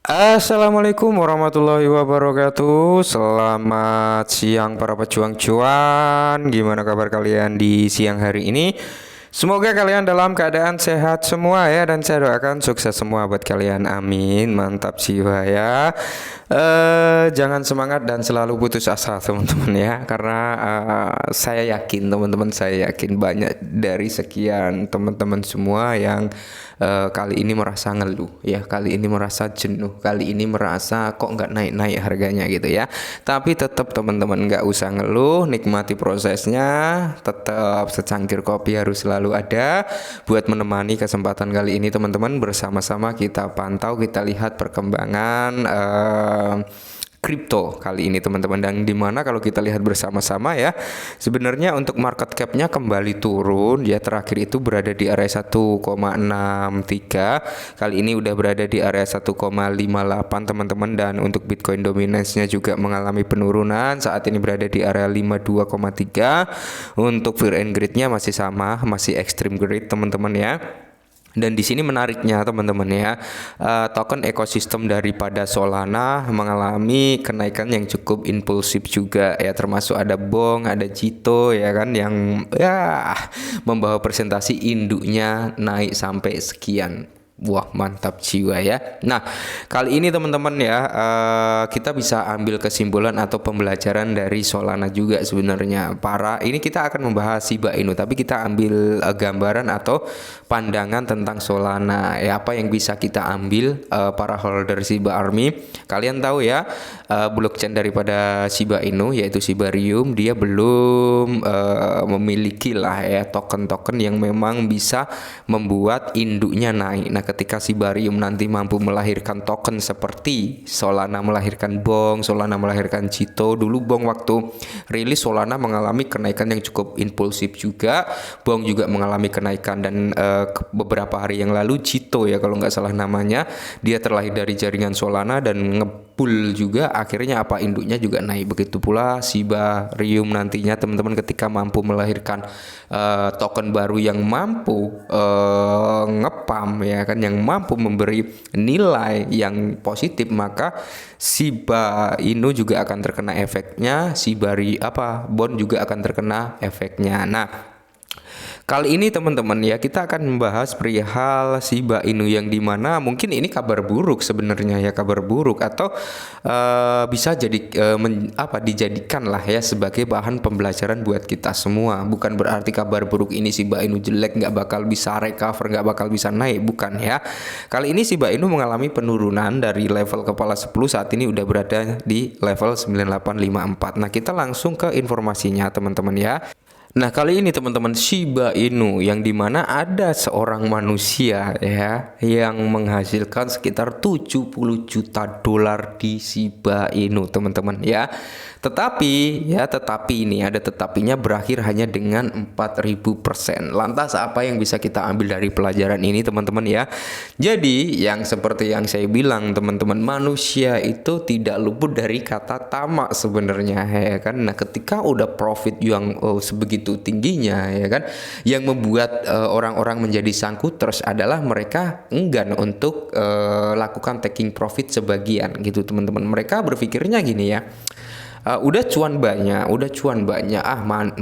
Assalamualaikum warahmatullahi wabarakatuh. Selamat siang para pejuang cuan. Gimana kabar kalian di siang hari ini? Semoga kalian dalam keadaan sehat semua ya, dan saya doakan sukses semua buat kalian. Amin. Mantap jiwa ya. Jangan semangat dan selalu putus asa teman-teman ya, karena saya yakin banyak dari sekian teman-teman semua yang kali ini merasa ngeluh ya, kali ini merasa jenuh, kali ini merasa kok nggak naik-naik harganya gitu ya. Tapi tetap teman-teman nggak usah ngeluh, nikmati prosesnya. Tetap secangkir kopi harus selalu ada buat menemani kesempatan kali ini teman-teman. Bersama-sama kita pantau, kita lihat perkembangan kripto kali ini teman-teman, dan dimana kalau kita lihat bersama-sama ya, sebenarnya untuk market capnya kembali turun ya, terakhir itu berada di area 1,63, kali ini udah berada di area 1,58 teman-teman. Dan untuk Bitcoin dominance-nya juga mengalami penurunan, saat ini berada di area 52,3. Untuk fear and greed-nya masih sama, masih extreme greed teman-teman ya. Dan di sini menariknya teman-teman ya, token ekosistem daripada Solana mengalami kenaikan yang cukup impulsif juga ya, termasuk ada Bong, ada Cito ya kan, yang ya membawa presentasi induknya naik sampai sekian. Wah, mantap jiwa ya. Nah, kali ini teman-teman ya, kita bisa ambil kesimpulan atau pembelajaran dari Solana juga sebenarnya. Ini kita akan membahas Shiba Inu, tapi kita ambil gambaran atau pandangan tentang Solana. Ya, apa yang bisa kita ambil para holder Shiba Army. Kalian tahu ya, blockchain daripada Shiba Inu yaitu Shibarium, dia belum memiliki lah ya token-token yang memang bisa membuat induknya naik. Nah, ketika Shibarium nanti mampu melahirkan token seperti Solana melahirkan Bong, Solana melahirkan Cito. Dulu Bong waktu rilis Solana mengalami kenaikan yang cukup impulsif juga. Bong juga mengalami kenaikan, dan beberapa hari yang lalu Cito ya kalau nggak salah namanya, dia terlahir dari jaringan Solana dan ngepull juga, akhirnya induknya juga naik. Begitu pula Shibarium nantinya teman-teman, ketika mampu melahirkan token baru yang mampu ngepam ya kan, yang mampu memberi nilai yang positif, maka Shiba Inu juga akan terkena efeknya, Bond juga akan terkena efeknya. Nah, kali ini teman-teman ya, kita akan membahas perihal Shiba Inu, yang dimana mungkin ini kabar buruk sebenarnya ya, kabar buruk atau bisa jadi dijadikan lah ya sebagai bahan pembelajaran buat kita semua. Bukan berarti kabar buruk ini Shiba Inu jelek, nggak bakal bisa recover, nggak bakal bisa naik, bukan ya. Kali ini Shiba Inu mengalami penurunan dari level kepala 10, saat ini udah berada di level 9854. Nah, kita langsung ke informasinya teman-teman ya. Nah, kali ini teman-teman, Shiba Inu yang dimana ada seorang manusia ya yang menghasilkan sekitar 70 juta dolar di Shiba Inu teman-teman ya. Tetapi ini ada tetapinya, berakhir hanya dengan 4000%. Lantas apa yang bisa kita ambil dari pelajaran ini teman-teman ya? Jadi yang seperti yang saya bilang teman-teman, manusia itu tidak luput dari kata tamak sebenarnya ya kan. Nah, ketika udah profit yang sebegitu tingginya ya kan, yang membuat orang-orang menjadi sangkuters adalah mereka enggan untuk lakukan taking profit sebagian gitu teman-teman. Mereka berpikirnya gini ya, udah cuan banyak,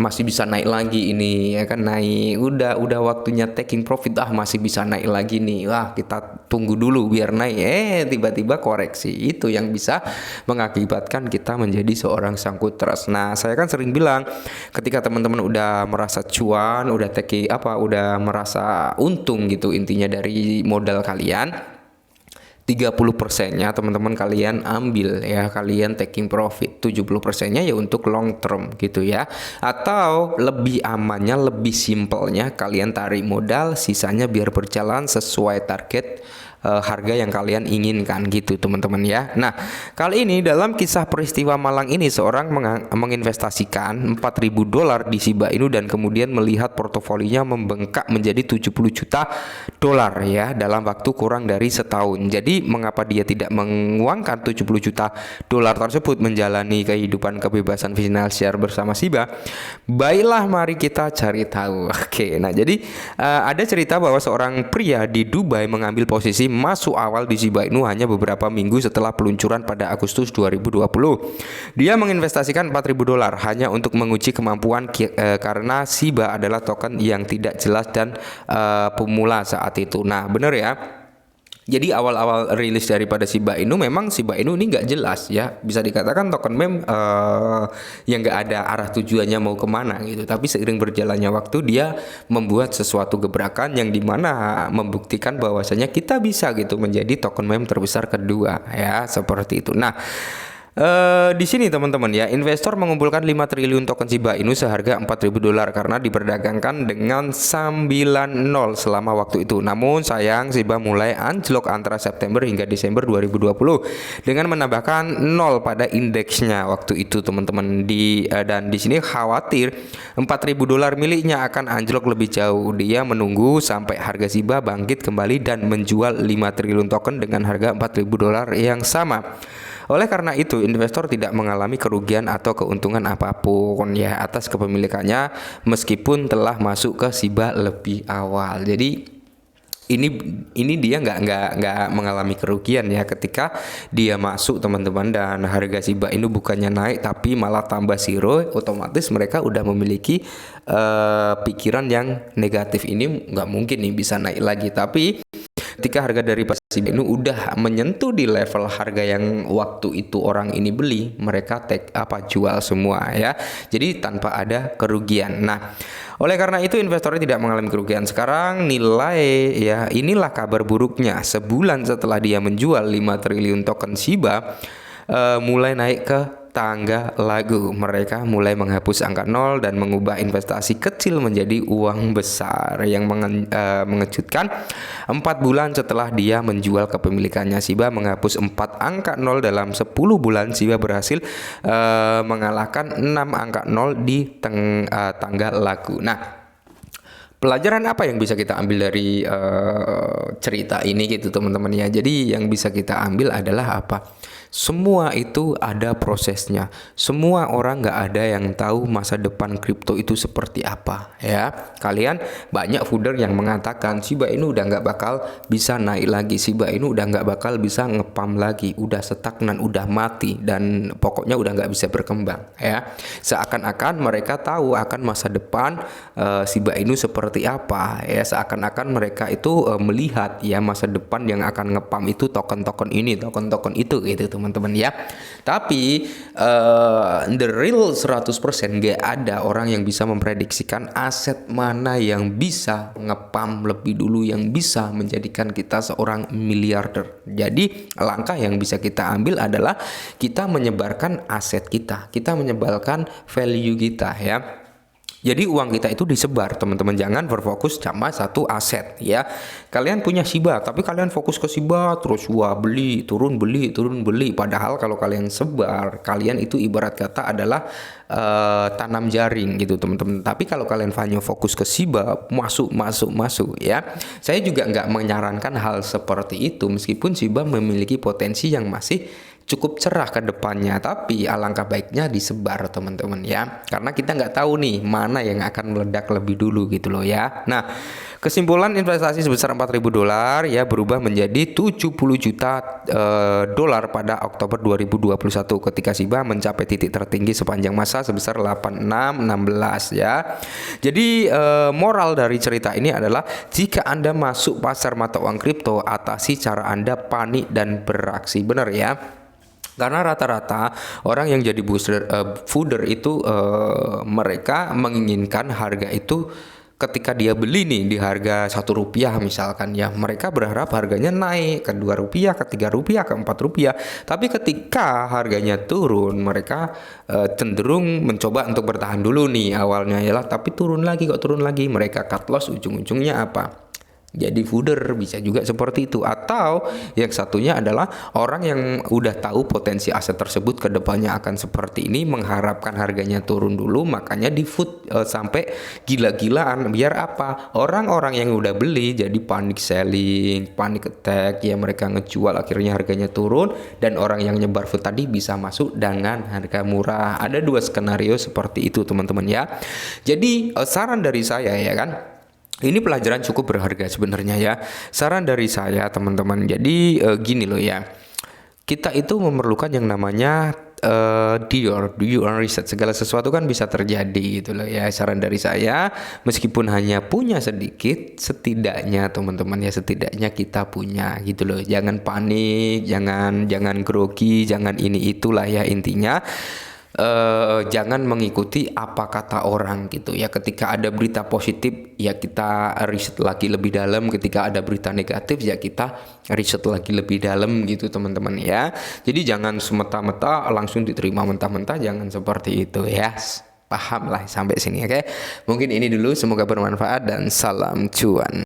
masih bisa naik lagi ini ya kan, naik udah waktunya taking profit, masih bisa naik lagi nih, kita tunggu dulu biar naik, tiba-tiba koreksi. Itu yang bisa mengakibatkan kita menjadi seorang sangkuters. Nah, saya kan sering bilang, ketika teman-teman udah merasa cuan, udah merasa untung gitu intinya dari modal kalian, 30%-nya teman-teman kalian ambil ya, kalian taking profit. 70%-nya ya untuk long term gitu ya. Atau lebih amannya, lebih simpelnya, kalian tarik modal, sisanya biar berjalan sesuai target harga yang kalian inginkan gitu teman-teman ya. Nah, kali ini dalam kisah peristiwa malang ini, seorang menginvestasikan 4.000 dolar di Shiba Inu dan kemudian melihat portofolinya membengkak menjadi 70 juta dolar ya dalam waktu kurang dari setahun. Jadi mengapa dia tidak menguangkan 70 juta dolar tersebut menjalani kehidupan kebebasan finansial bersama Shiba? Baiklah, mari kita cari tahu. Oke, nah jadi ada cerita bahwa seorang pria di Dubai mengambil posisi masuk awal di Shiba Inu hanya beberapa minggu setelah peluncuran pada Agustus 2020. Dia menginvestasikan $4.000 hanya untuk menguji kemampuan karena Shiba adalah token yang tidak jelas dan pemula saat itu. Nah, bener ya. Jadi awal-awal rilis daripada Shiba Inu, memang Shiba Inu ini nggak jelas ya, bisa dikatakan token meme yang nggak ada arah tujuannya mau kemana gitu. Tapi seiring berjalannya waktu dia membuat sesuatu gebrakan yang dimana membuktikan bahwasanya kita bisa gitu menjadi token meme terbesar kedua ya, seperti itu. Nah, di sini teman-teman ya, investor mengumpulkan 5 triliun token Shiba Inu seharga $4.000 karena diperdagangkan dengan 9 selama waktu itu. Namun sayang Shiba mulai anjlok antara September hingga Desember 2020 dengan menambahkan 0 pada indeksnya waktu itu teman-teman. Dan di sini khawatir $4.000 miliknya akan anjlok lebih jauh. Dia menunggu sampai harga Shiba bangkit kembali dan menjual 5 triliun token dengan harga $4.000 yang sama. Oleh karena itu, investor tidak mengalami kerugian atau keuntungan apapun ya atas kepemilikannya meskipun telah masuk ke Shiba lebih awal. Jadi ini dia nggak mengalami kerugian ya ketika dia masuk teman-teman, dan harga Shiba Inu bukannya naik tapi malah tambah zero, otomatis mereka udah memiliki pikiran yang negatif, ini nggak mungkin nih bisa naik lagi. Tapi ketika harga dari Shiba Inu udah menyentuh di level harga yang waktu itu orang ini beli, mereka jual semua ya. Jadi tanpa ada kerugian. Nah, oleh karena itu investornya tidak mengalami kerugian. Sekarang nilai ya, inilah kabar buruknya. Sebulan setelah dia menjual 5 triliun token Shiba, mulai naik ke tangga lagu. Mereka mulai menghapus angka 0 dan mengubah investasi kecil menjadi uang besar. Yang mengejutkan, 4 bulan setelah dia menjual kepemilikannya, Shiba menghapus 4 angka 0 dalam 10 bulan. Shiba berhasil mengalahkan 6 angka 0 di tangga lagu. Nah, pelajaran apa yang bisa kita ambil dari cerita ini gitu teman-teman ya. Jadi yang bisa kita ambil adalah apa? Semua itu ada prosesnya. Semua orang nggak ada yang tahu masa depan kripto itu seperti apa ya. Kalian banyak founder yang mengatakan Shiba Inu udah nggak bakal bisa naik lagi, Shiba Inu udah nggak bakal bisa ngepam lagi, udah stagnan, udah mati, dan pokoknya udah nggak bisa berkembang ya. Seakan-akan mereka tahu akan masa depan Shiba Inu seperti apa ya. Seakan-akan mereka itu melihat ya masa depan yang akan ngepam itu token-token ini, token-token itu gitu teman-teman ya. Tapi the real 100% gak ada orang yang bisa memprediksikan aset mana yang bisa ngepam lebih dulu, yang bisa menjadikan kita seorang miliarder. Jadi langkah yang bisa kita ambil adalah kita menyebarkan aset kita menyebarkan value kita ya. Jadi uang kita itu disebar teman-teman, jangan berfokus sama satu aset ya. Kalian punya Shiba tapi kalian fokus ke Shiba terus, wah beli turun beli, padahal kalau kalian sebar, kalian itu ibarat kata adalah tanam jaring gitu teman-teman. Tapi kalau kalian hanya fokus ke Shiba, masuk ya. Saya juga nggak menyarankan hal seperti itu meskipun Shiba memiliki potensi yang masih cukup cerah ke depannya, tapi alangkah baiknya disebar teman-teman ya, karena kita nggak tahu nih mana yang akan meledak lebih dulu gitu loh ya. Nah, kesimpulan investasi sebesar $4.000 ya berubah menjadi $70 juta pada Oktober 2021 ketika Shiba mencapai titik tertinggi sepanjang masa sebesar 8616 ya. Jadi moral dari cerita ini adalah jika Anda masuk pasar mata uang kripto, atasi cara Anda panik dan beraksi, benar ya. Karena rata-rata orang yang jadi founder itu mereka menginginkan harga itu ketika dia beli nih di harga Rp1 misalkan ya, mereka berharap harganya naik ke Rp2, ke Rp3, ke Rp4. Tapi ketika harganya turun, mereka cenderung mencoba untuk bertahan dulu nih awalnya ya lah, tapi turun lagi, mereka cut loss, ujung-ujungnya apa? Jadi founder bisa juga seperti itu. Atau yang satunya adalah orang yang udah tahu potensi aset tersebut ke depannya akan seperti ini, mengharapkan harganya turun dulu, makanya di food sampai gila-gilaan. Biar apa? Orang-orang yang udah beli jadi panic selling, panic attack ya, mereka ngejual, akhirnya harganya turun, dan orang yang nyebar food tadi bisa masuk dengan harga murah. Ada 2 skenario seperti itu teman-teman ya. Jadi saran dari saya ya kan, Ini pelajaran cukup berharga sebenarnya ya. Saran dari saya teman-teman. Jadi gini loh ya. Kita itu memerlukan yang namanya do your own research. Segala sesuatu kan bisa terjadi gitu loh ya. Saran dari saya, meskipun hanya punya sedikit, setidaknya teman-teman ya, setidaknya kita punya gitu loh. Jangan panik, jangan grogi, jangan ini itulah ya intinya. Jangan mengikuti apa kata orang gitu ya. Ketika ada berita positif ya kita riset lagi lebih dalam, ketika ada berita negatif ya kita riset lagi lebih dalam gitu teman-teman ya. Jadi jangan semata-mata langsung diterima mentah-mentah, jangan seperti itu ya. Paham lah sampai sini, oke? Mungkin ini dulu, semoga bermanfaat dan salam cuan.